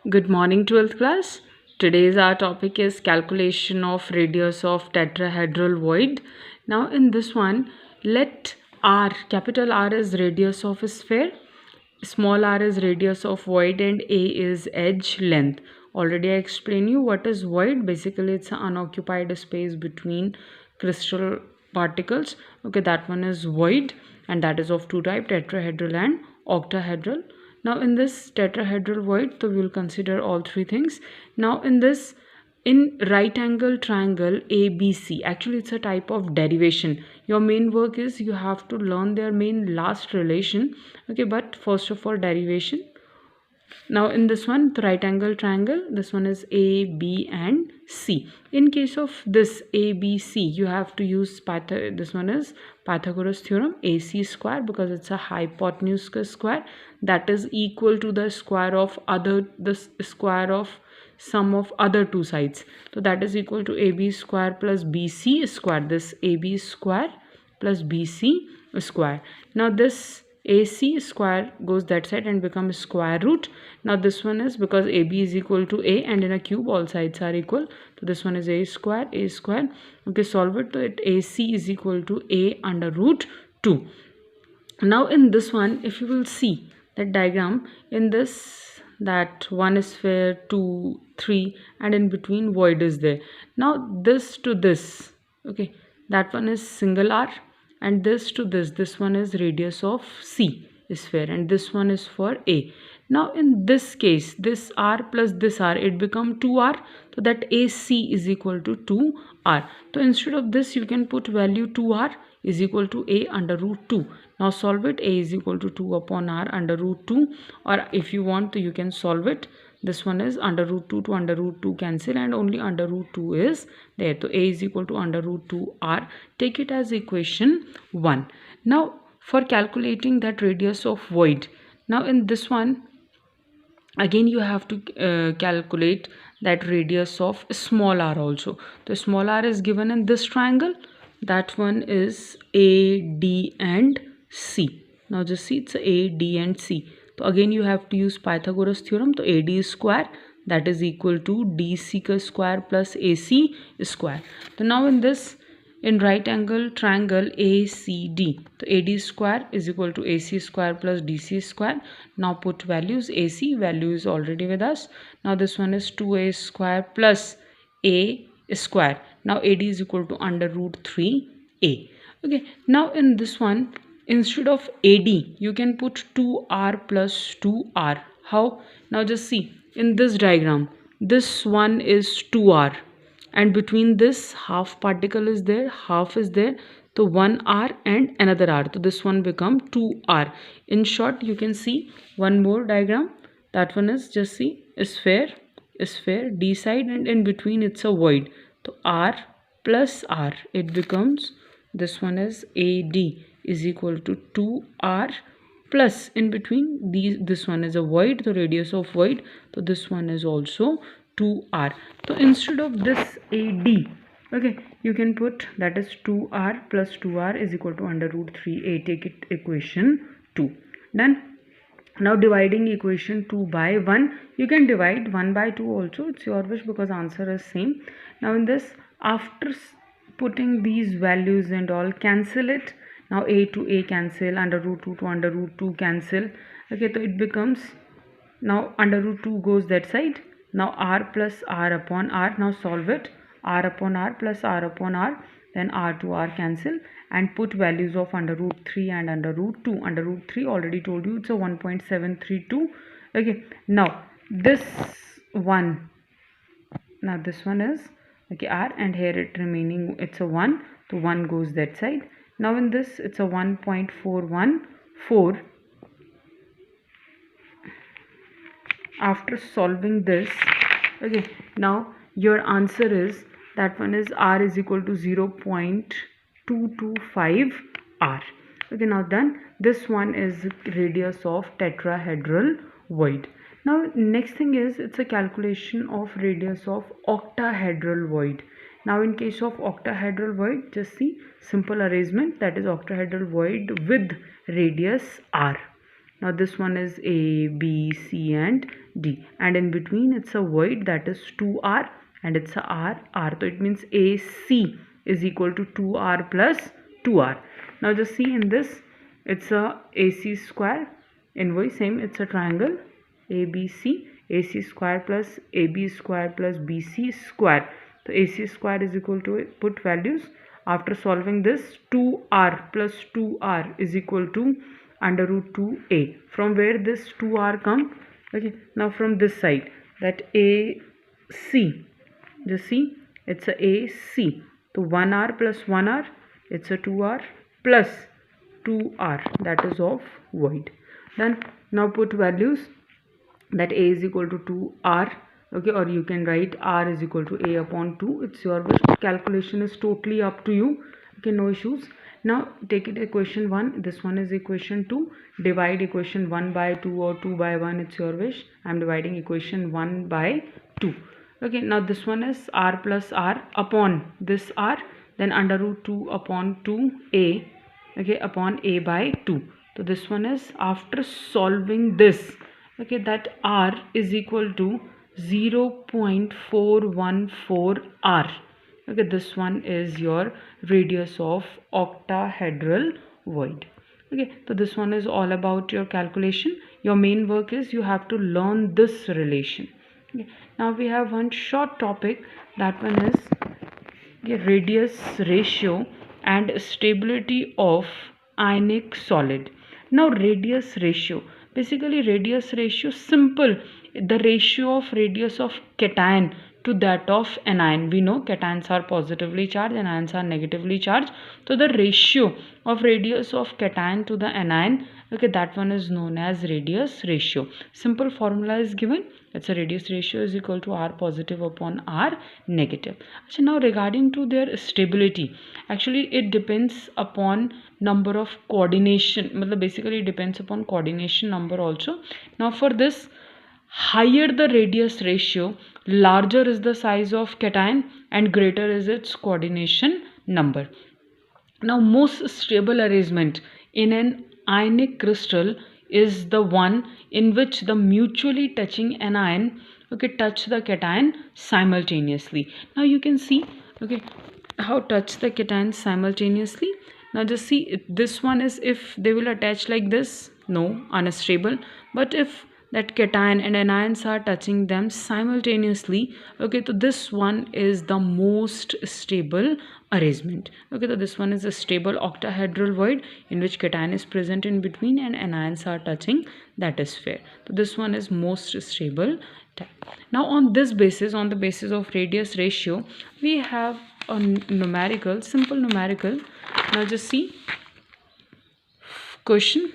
Good morning, 12th class. Today's our topic is calculation of radius of tetrahedral void. Now in this one, let R, capital R is radius of a sphere, small r is radius of void and A is edge length. Already I explained you what is void. Basically it's an unoccupied space between crystal particles. Okay, that one is void and that is of two type, tetrahedral and octahedral. Now in this tetrahedral void, so we will consider all three things. Now in this, in right angle triangle ABC, actually it's a type of derivation. Your main work is you have to learn their main last relation. Okay, but first of all derivation. Now in this one, the right angle triangle, this one is A, B and C. In case of this A, B, C, you have to use this one is Pythagoras theorem, AC square, because it's a hypotenuse square that is equal to the square of the square of sum of other two sides. So that is equal to AB square plus BC square. This AB square plus BC square. Now this AC square goes that side and becomes square root. Now this one is because AB is equal to A and in a cube all sides are equal. So this one is A square. Okay, solve it. So it AC is equal to A under root 2. Now in this one, if you will see that diagram, in this that one is sphere, 2, 3 and in between void is there. Now this to this, okay, that one is single r and this to this one is radius of C sphere and this one is for A. Now in this case, this r plus this r, it become 2r, so that AC is equal to 2r. So instead of this you can put value 2r is equal to A under root 2. Now solve it. A is equal to 2 upon r under root 2, or if you want to you can solve it. This one is under root 2 to under root 2 cancel and only under root 2 is there. So A is equal to under root 2 r. Take it as equation 1. Now for calculating that radius of void, now in this one again you have to calculate that radius of small r also. The small r is given in this triangle. That one is A, D and C. Now just see, it's A, D and C. So again you have to use Pythagoras theorem. So AD square, that is equal to DC square plus AC square. So now in this, in right angle triangle ACD, so AD square is equal to AC square plus DC square. Now put values. AC value is already with us. Now this one is 2A square plus A square. Now AD is equal to under root 3A. Okay, now in this one, instead of AD you can put 2R plus 2R. How? Now just see, in this diagram this one is 2R and between this half particle is there, half is there, so 1r and another r, so this one become 2r. In short you can see one more diagram. That one is, just see, sphere D side and in between it's a void, so r plus r, it becomes, this one is AD is equal to 2r plus in between these, this one is a void, the radius of void, so this one is also 2r. So instead of this AD, okay, you can put that is 2r plus 2r is equal to under root 3a. Take it equation 2. Done. Now dividing equation 2 by 1, you can divide 1 by 2 also, it's your wish because answer is same. Now in this, after putting these values and all, cancel it. Now a to a cancel, under root 2 to under root 2 cancel. Okay, so it becomes, now under root 2 goes that side. Now r plus r upon r, now solve it. R upon r plus r upon r, then r to r cancel and put values of under root 3 and under root 2. Under root 3 already told you it's a 1.732. Okay, now this one, now this one is, okay, r, and here it remaining, it's a 1, so 1 goes that side. Now in this it's a 1.414. After solving this, okay, now your answer is, that one is r is equal to 0.225 r. Okay, now done. This one is radius of tetrahedral void. Now next thing is, it's a calculation of radius of octahedral void. Now in case of octahedral void, just see, simple arrangement, that is octahedral void with radius r. Now this one is A, B, C and D, and in between it's a void that is 2R and it's a R. So it means AC is equal to 2R plus 2R. Now just see in this, it's a AC square, inverse same, it's a triangle ABC, AC square plus AB square plus BC square. So AC square is equal to, put values after solving this, 2R plus 2R is equal to under root 2A. From where this 2R come? Okay, now from this side, that AC, just see, it's a AC. So 1R plus 1R, it's a 2R plus 2R, that is of void. Then now put values, that A is equal to 2R, okay, or you can write R is equal to A upon 2. It's your wish. Calculation is totally up to you. Okay, no issues. Now take it equation 1. This one is equation 2. Divide equation 1 by 2 or 2 by 1. It's your wish. I'm dividing equation 1 by 2. Okay, now this one is R plus R upon this R, then under root 2 upon 2A, okay, upon A by 2. So this one is after solving this, okay, that R is equal to 0.414 R. Okay, this one is your radius of octahedral void. Okay, so this one is all about your calculation. Your main work is you have to learn this relation. Okay, now we have one short topic, that one is radius ratio and stability of ionic solid. Now radius ratio, basically radius ratio, simple, the ratio of radius of cation to that of anion. We know cations are positively charged and anions are negatively charged, so the ratio of radius of cation to the anion, okay, that one is known as radius ratio. Simple formula is given, it's a radius ratio is equal to R positive upon R negative. So now regarding to their stability, actually it depends upon number of coordination, basically it depends upon coordination number also. Now for this, higher the radius ratio, larger is the size of cation and greater is its coordination number. Now most stable arrangement in an ionic crystal is the one in which the mutually touching anion, okay, touch the cation simultaneously. Now you can see, okay, how touch the cation simultaneously. Now just see, this one is if they will attach like this, no, unstable. But if that cation and anions are touching them simultaneously, okay, so this one is the most stable arrangement. Okay, so this one is a stable octahedral void in which cation is present in between and anions are touching, that is fair. So this one is most stable type. Now on this basis, on the basis of radius ratio, we have a numerical, simple numerical. Now just see question.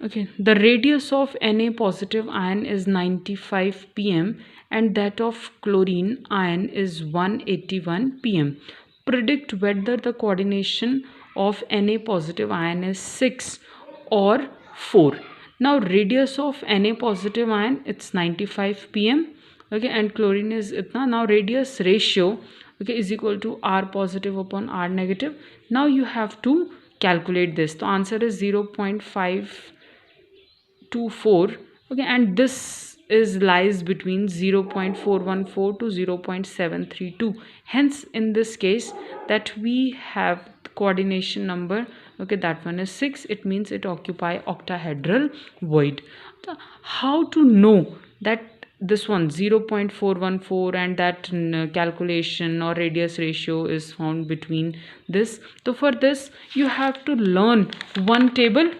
Okay, the radius of Na positive ion is 95 pm and that of chlorine ion is 181 pm. Predict whether the coordination of Na positive ion is 6 or 4. Now radius of Na positive ion, it's 95 pm, okay, and chlorine is itna. Now radius ratio, okay, is equal to R positive upon R negative. Now you have to calculate this. The answer is 0.524, okay, and this is lies between 0.414 to 0.732. Hence in this case that we have coordination number, okay, that one is 6. It means it occupy octahedral void. So how to know that this one 0.414 and that calculation or radius ratio is found between this? So for this you have to learn one table.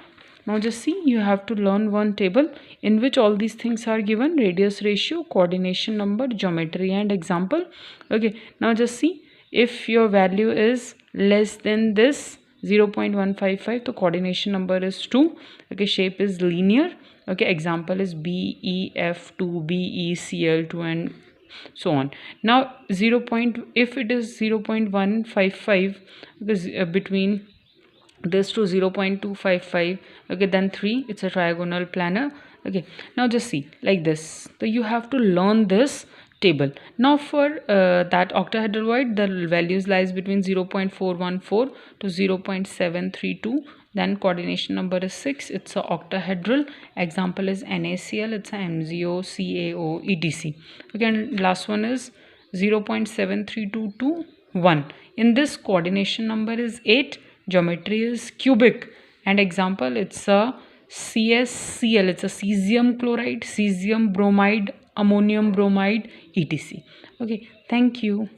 Now just see, you have to learn one table in which all these things are given: radius ratio, coordination number, geometry and example. Okay, now just see, if your value is less than this 0.155, the coordination number is 2, okay, shape is linear, okay, example is BEF2, BECL2 and so on. Now if it is 0.155, because between this to 0.255, okay, then 3, it's a trigonal planar. Okay, now just see like this. So you have to learn this table. Now for that octahedral void, the values lies between 0.414 to 0.732, Then coordination number is 6. It's a octahedral. Example is NaCl. It's a MgO, CaO, etc. Okay, and last one is 0.73221. In this, coordination number is 8. Geometry is cubic. And example, it's a CaCl. It's a cesium chloride, cesium bromide, ammonium bromide, etc. Okay, thank you.